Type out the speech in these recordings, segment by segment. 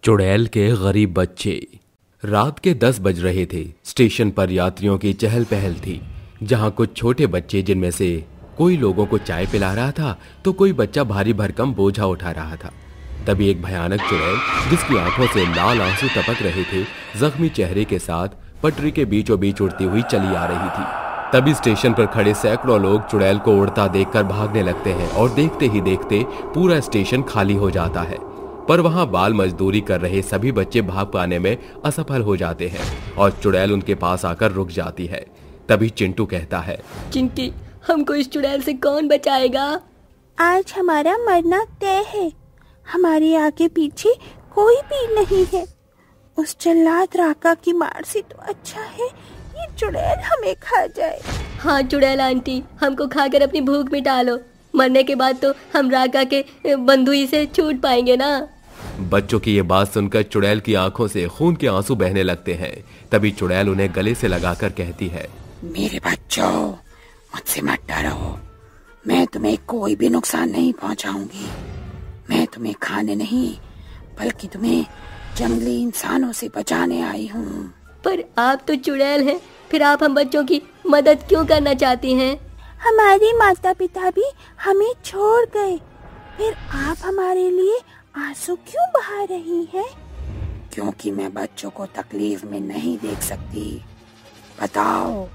चुड़ैल के गरीब बच्चे। रात के 10 बज रहे थे। स्टेशन पर यात्रियों की चहल पहल थी, जहां कुछ छोटे बच्चे, जिनमें से कोई लोगों को चाय पिला रहा था तो कोई बच्चा भारी भरकम बोझा उठा रहा था। तभी एक भयानक चुड़ैल, जिसकी आंखों से लाल आंसू टपक रहे थे, जख्मी चेहरे के साथ पटरी के बीचों बीच उड़ती हुई चली आ रही थी। तभी स्टेशन पर खड़े सैकड़ों लोग चुड़ैल को उड़ता देखकर भागने लगते हैं और देखते ही देखते पूरा स्टेशन खाली हो जाता है। पर वहां बाल मजदूरी कर रहे सभी बच्चे भाग पाने में असफल हो जाते हैं और चुड़ैल उनके पास आकर रुक जाती है। तभी चिंटू कहता है, चिंटी, हमको इस चुड़ैल से कौन बचाएगा? आज हमारा मरना तय है। हमारे आगे पीछे कोई भी नहीं है। उस जल्लाद राका की मार से तो अच्छा है ये चुड़ैल हमें खा जाए। हाँ चुड़ैल आंटी, हमको खाकर अपनी भूख मिटा लो। मरने के बाद तो हम राका के बंधुई से छूट पाएंगे ना। बच्चों की ये बात सुनकर चुड़ैल की आंखों से खून के आंसू बहने लगते हैं। तभी चुड़ैल उन्हें गले से लगाकर कहती है, मेरे बच्चों, मुझसे मत डरो। मैं तुम्हें कोई भी नुकसान नहीं पहुंचाऊंगी। मैं तुम्हें खाने नहीं बल्कि तुम्हें जंगली इंसानों से बचाने आई हूँ। पर आप तो चुड़ैल हैं, फिर आप हम बच्चों की मदद क्यों करना चाहती हैं? हमारे माता पिता भी हमें छोड़ गए, फिर आप हमारे लिए आंसू क्यों बहा रही हैं? क्योंकि मैं बच्चों को तकलीफ में नहीं देख सकती। बताओ,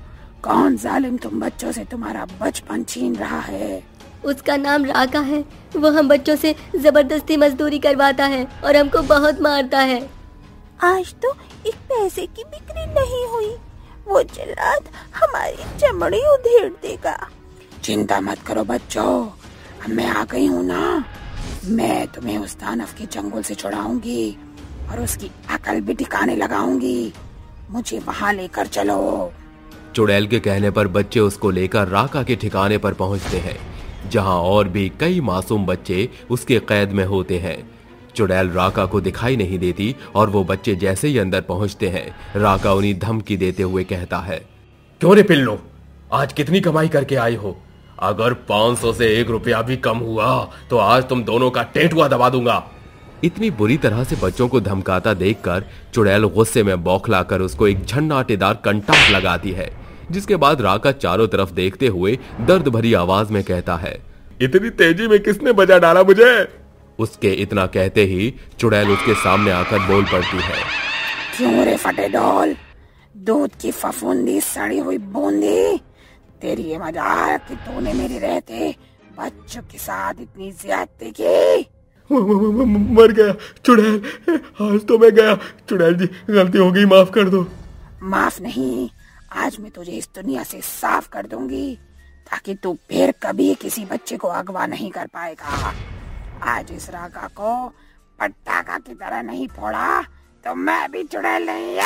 कौन जालिम तुम बच्चों से तुम्हारा बचपन छीन रहा है? उसका नाम राका है। वो हम बच्चों से जबरदस्ती मजदूरी करवाता है और हमको बहुत मारता है। आज तो एक पैसे की बिक्री नहीं हुई। वो जल्लाद हमारी चमड़ी उधेड़ देगा। चिंता मत करो बच्चों, अब मैं आ गई हूँ ना। मैं तुम्हें उस दानव के चंगुल से छुड़ाऊंगी और उसकी अकल भी ठिकाने लगाऊंगी। मुझे वहाँ लेकर चलो। चुड़ैल के कहने पर बच्चे उसको लेकर राका के ठिकाने पर पहुंचते हैं, जहां और भी कई मासूम बच्चे उसके कैद में होते हैं। चुड़ैल राका को दिखाई नहीं देती और वो बच्चे जैसे ही अंदर पहुंचते हैं, राका उन्हें धमकी देते हुए कहता है, क्यों रे पिल्लो, आज कितनी कमाई करके आई हो? अगर 500 से 1 रुपया भी कम हुआ तो आज तुम दोनों का टेंटुआ दबा दूंगा। इतनी बुरी तरह से बच्चों को धमकाता देखकर चुड़ैल गुस्से में बौखलाकर उसको एक झन्नाटेदार कंटाक लगाती है, जिसके बाद राका चारों तरफ देखते हुए दर्द भरी आवाज में कहता है, इतनी तेजी में किसने बजा डाला मुझे? उसके इतना कहते ही चुड़ैल उसके सामने आकर बोल पड़ती है, क्यों रे फटे डोल, दूध की फफूंदी सड़ी हुई बूंदी, तेरी ये मजाक कि तूने मेरे रहते बच्चों के साथ इतनी ज्यादती की? मर गया चुड़ैल, आज तो मैं गया। चुड़ैल जी, गलती हो गई, माफ कर दो। माफ नहीं, आज मैं तुझे इस दुनिया से साफ कर दूंगी ताकि तू फिर कभी किसी बच्चे को अगवा नहीं कर पाएगा। आज इस राका को पटाखा की तरह नहीं फोड़ा तो मैं भी चुड़ैल नहीं।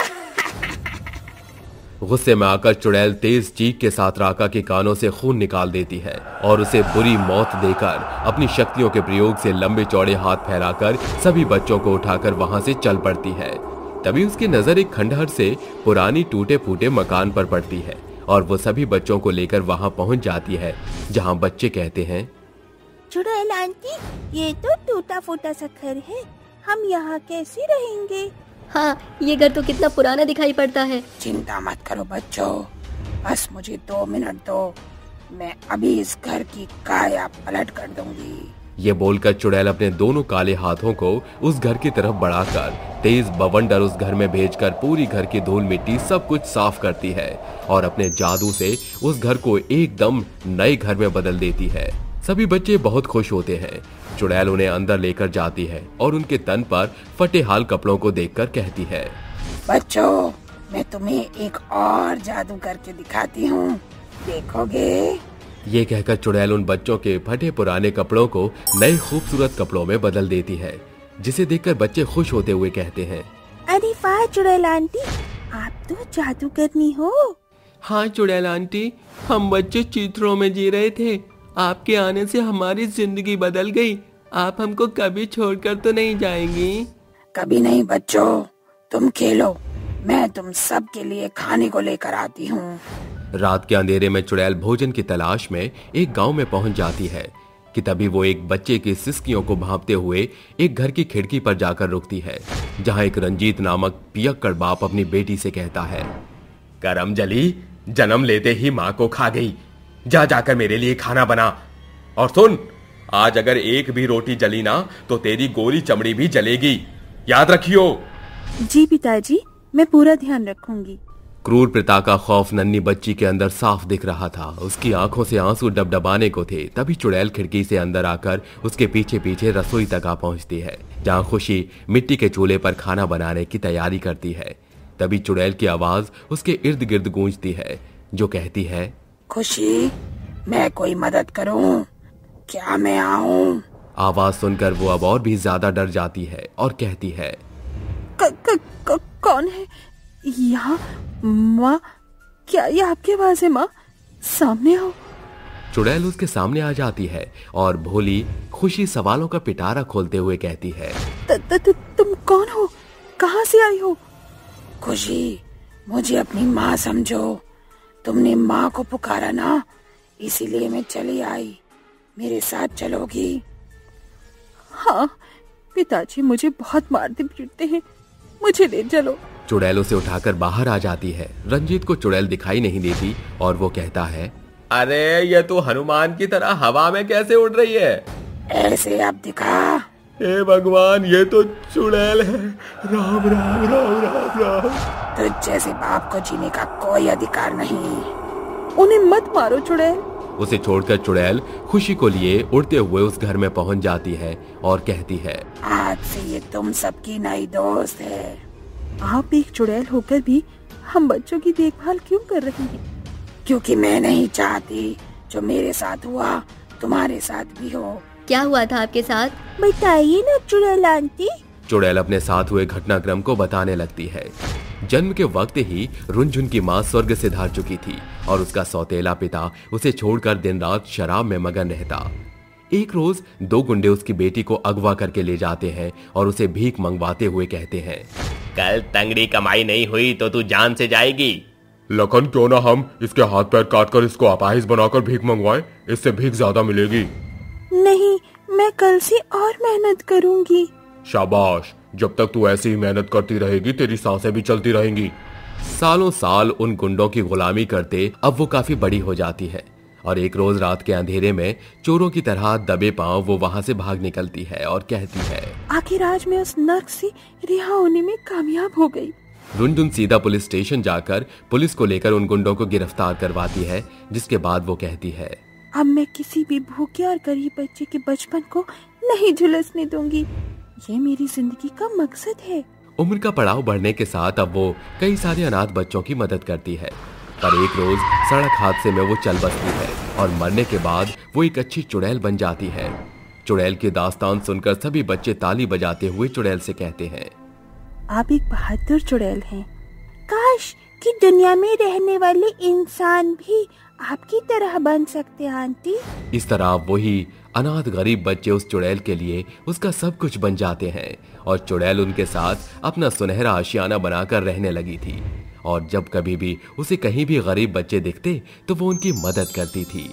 गुस्से में आकर चुड़ैल तेज चीख के साथ राका के कानों से खून निकाल देती है और उसे बुरी मौत देकर अपनी शक्तियों के प्रयोग से लंबे चौड़े हाथ फैलाकर सभी बच्चों को उठाकर वहां से चल पड़ती है। तभी उसकी नजर एक खंडहर से पुरानी टूटे फूटे मकान पर पड़ती है और वो सभी बच्चों को लेकर वहां पहुंच जाती है, जहां बच्चे कहते हैं, चुड़ैल आंटी, ये तो टूटा फूटा सा घर है, हम यहाँ कैसे रहेंगे? हाँ, ये घर तो कितना पुराना दिखाई पड़ता है। चिंता मत करो बच्चों, बस मुझे 2 मिनट दो, मैं अभी इस घर की काया पलट कर दूंगी। ये बोलकर चुड़ैल अपने दोनों काले हाथों को उस घर की तरफ बढ़ाकर तेज बवंडर उस घर में भेजकर पूरी घर की धूल मिट्टी सब कुछ साफ करती है और अपने जादू से उस घर को एकदम नए घर में बदल देती है। सभी बच्चे बहुत खुश होते हैं। चुड़ैल उन्हें अंदर लेकर जाती है और उनके तन पर फटे हाल कपड़ों को देखकर कहती है, बच्चों, मैं तुम्हें एक और जादू करके दिखाती हूँ, देखोगे? ये कहकर चुड़ैल उन बच्चों के फटे पुराने कपड़ों को नए खूबसूरत कपड़ों में बदल देती है, जिसे देखकर बच्चे खुश होते हुए कहते हैं, अरे वाह चुड़ैल आंटी, आप तो जादूगरनी हो। हाँ चुड़ैल आंटी, हम बच्चे चित्रों में जी रहे थे, आपके आने से हमारी जिंदगी बदल गई। आप हमको कभी छोड़कर तो नहीं जाएंगी? कभी नहीं बच्चों, तुम खेलो, मैं तुम सब के लिए खाने को लेकर आती हूँ। रात के अंधेरे में चुड़ैल भोजन की तलाश में एक गांव में पहुंच जाती है। कि तभी वो एक बच्चे की सिसकियों को भांपते हुए एक घर की खिड़की पर जाकर रुकती है, जहां एक रंजीत नामक पियक्कड़ बाप अपनी बेटी से कहता है, करमजली जन्म लेते ही मां को खा गई, जा जाकर मेरे लिए खाना बना। और सुन, आज अगर एक भी रोटी जली ना तो तेरी गोरी चमड़ी भी जलेगी, याद रखियो। जी पिताजी, मैं पूरा ध्यान रखूंगी। क्रूर पिता का खौफ नन्ही बच्ची के अंदर साफ दिख रहा था। उसकी आंखों से आंसू डबडबाने को थे। तभी चुड़ैल खिड़की से अंदर आकर उसके पीछे पीछे रसोई तक आ पहुंचती है, जहां खुशी मिट्टी के चूल्हे पर खाना बनाने की तैयारी करती है। तभी चुड़ैल की आवाज उसके इर्द गिर्द गूंजती है, जो कहती है, खुशी, मैं कोई मदद करूं? क्या मैं आऊं? आवाज सुनकर वो अब और भी ज्यादा डर जाती है और कहती है, कौन है यहाँ? माँ, क्या ये आपकी आवाज है? माँ, सामने आओ। चुड़ैल उसके सामने आ जाती है और भोली खुशी सवालों का पिटारा खोलते हुए कहती है, तुम कौन हो? कहाँ से आई हो? खुशी, मुझे अपनी माँ समझो। तुमने माँ को पुकारा ना, इसीलिए मैं चली आई। मेरे साथ चलोगी? हाँ पिताजी, मुझे बहुत मारते पीटते हैं, मुझे ले चलो। चुड़ैल उसे उठाकर बाहर आ जाती है। रंजीत को चुड़ैल दिखाई नहीं देती और वो कहता है, अरे ये तो हनुमान की तरह हवा में कैसे उड़ रही है? ऐसे अब दिखा। हे भगवान, ये तो चुड़ैल है। राम राम राम राम राम। तुझ जैसे बाप को जीने का कोई अधिकार नहीं। उन्हें मत मारो चुड़ैल। उसे छोड़कर चुड़ैल खुशी को लिए उड़ते हुए उस घर में पहुंच जाती है और कहती है, आज से ये तुम सबकी नई दोस्त है। आप एक चुड़ैल होकर भी हम बच्चों की देखभाल क्यों कर रही हैं? क्योंकि मैं नहीं चाहती जो मेरे साथ हुआ तुम्हारे साथ भी हो। क्या हुआ था आपके साथ? बताइए ना चुड़ैल आंटी। चुड़ैल अपने साथ हुए घटनाक्रम को बताने लगती है। जन्म के वक्त ही रुनझुन की मां स्वर्ग से धार चुकी थी और उसका सौतेला पिता उसे छोड़कर दिन रात शराब में मगन रहता। एक रोज दो गुंडे उसकी बेटी को अगवा करके ले जाते हैं और उसे भीख मंगवाते हुए कहते हैं, कल तंगड़ी कमाई नहीं हुई तो तू जान से जाएगी। लखन, क्यों ना हम इसके हाथ पैर काटकर इसको अपाहिज बनाकर भीख मंगवाएं, इससे भीख ज्यादा मिलेगी। नहीं, मैं कल से और मेहनत करूंगी। शाबाश, जब तक तू ऐसी ही मेहनत करती रहेगी तेरी सांसें भी चलती रहेंगी। सालों साल उन गुंडों की गुलामी करते अब वो काफी बड़ी हो जाती है और एक रोज रात के अंधेरे में चोरों की तरह दबे पांव वो वहां से भाग निकलती है और कहती है, आखिर आज मैं उस नर्क से रिहा होने में कामयाब हो गई। रुनझुन सीधा पुलिस स्टेशन जाकर पुलिस को लेकर उन गुंडों को गिरफ्तार करवाती है, जिसके बाद वो कहती है, अब मैं किसी भी भूखे और गरीब बच्चे के बचपन को नहीं झुलसने दूंगी। ये मेरी जिंदगी का मकसद है। उम्र का पड़ाव बढ़ने के साथ अब वो कई सारे अनाथ बच्चों की मदद करती है। पर एक रोज सड़क हादसे में वो चल बसती है और मरने के बाद वो एक अच्छी चुड़ैल बन जाती है। चुड़ैल की दास्तान सुनकर सभी बच्चे ताली बजाते हुए चुड़ैल से कहते हैं, आप एक बहादुर चुड़ैल हैं। काश कि दुनिया में रहने वाले इंसान भी आपकी तरह बन सकते आंटी। इस तरह वही अनाथ गरीब बच्चे उस चुड़ैल के लिए उसका सब कुछ बन जाते हैं और चुड़ैल उनके साथ अपना सुनहरा आशियाना बनाकर रहने लगी थी और जब कभी भी उसे कहीं भी गरीब बच्चे दिखते तो वो उनकी मदद करती थी।